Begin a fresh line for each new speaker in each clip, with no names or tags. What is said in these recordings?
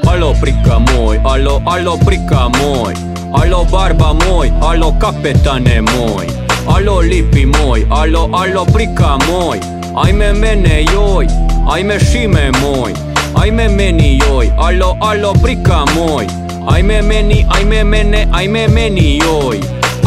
Alo prika moj, alo prika moj, alo barba moj, alo kapetane moj, alo lipi moj, alo prika moj, ajme mene joj, ajme Šime moj, ajme meni joj, alo prika moj, ajme meni, ajme mene, ajme meni joj,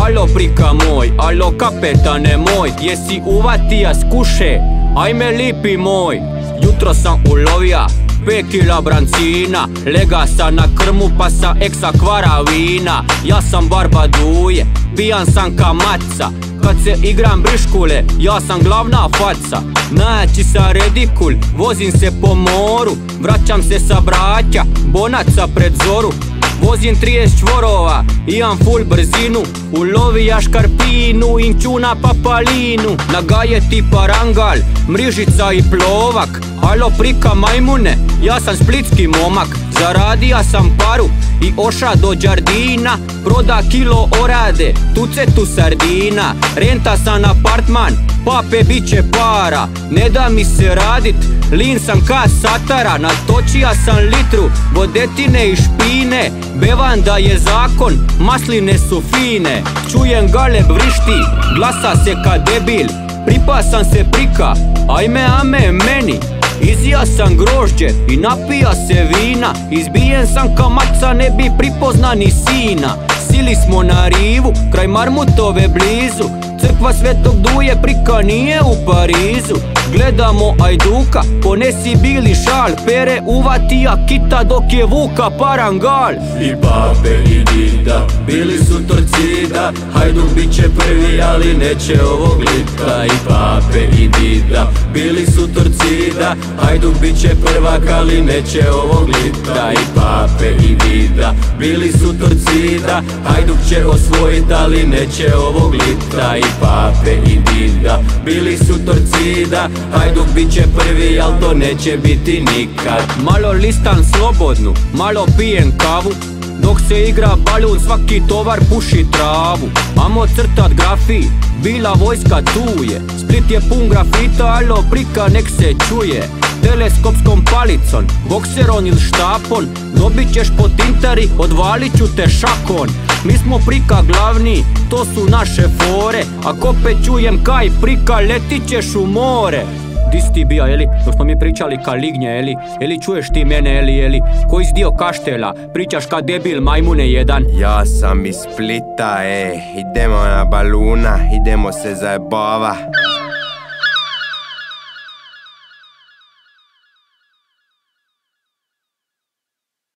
alo prika moj, alo kapetane moj, jesi uvatija skuše, ajme lipi moj. Jutros sam ulovija 5 kila brancina, lega sam na krmu pa sa eksa kvara vina. Ja sam barba Duje, pijan sam ka maca, kad se igram briškule, ja sam glavna faca. Naći sa redikul, vozim se po moru, vraćam se sa braća, bonaca pred zoru. Vozim 30 čvorova, imam full brzinu, Ulovija škarpinu, inčuna papalinu. Na gajeti parangal, mrižica i plovak, alo prika majmune, ja sam splitski momak. Zaradia sam paru i oša do Đardina, proda kilo orade, tucetu sardina. Renta sam apartman, pape bit će para, ne da mi se radit, lin sam ka satara. Natočija sam litru vodetine i špine, bevan da je zakon, masline su fine. Čujem Galeb vrišti, glasa se ka debil, pripa sam se prika, ajme ame meni. Izija sam grožđe i napija se vina, izbijen sam ka maca, ne bi pripozna ni sina. Sili smo na rivu, kraj Marmutove blizu, crkva Svetog Duje, prika nije u Parizu. Gledamo Ajduka, ponesi bili šal, pere uvatija kita dok je vuka parangal.
I pape i dida, bili su torcida, Hajduk bit će prvi ali neće ovog lita. I pape i dida, bili su torcida, Hajduk bit će prvak ali neće ovog lita. I pape i dida, bili su torcida, Hajduk će osvojit ali neće ovog lita. I pape i dida, bili su torcida, Hajduk bit će prvi, al to neće biti nikad.
Malo listam slobodnu, malo pijem kavu, dok se igra balun svaki tovar puši travu. Amo crtat grafit, bila vojska tu je, Split je pun grafita, alo prika nek se čuje. Teleskopskom palicom, bokseron ili štapon, dobit ćeš po tintari, odvalit ću te šakon. Mi smo prika glavni, to su naše fore, ako opet čujem kaj prika, letit ćeš u more. Di si ti bija, Eli, dok smo mi pričali ka lignje, Eli, čuješ ti mene, Eli, koji si dio kaštela, pričaš ka debil majmune jedan.
Ja sam iz Splita, idemo na baluna, idemo se zajebava.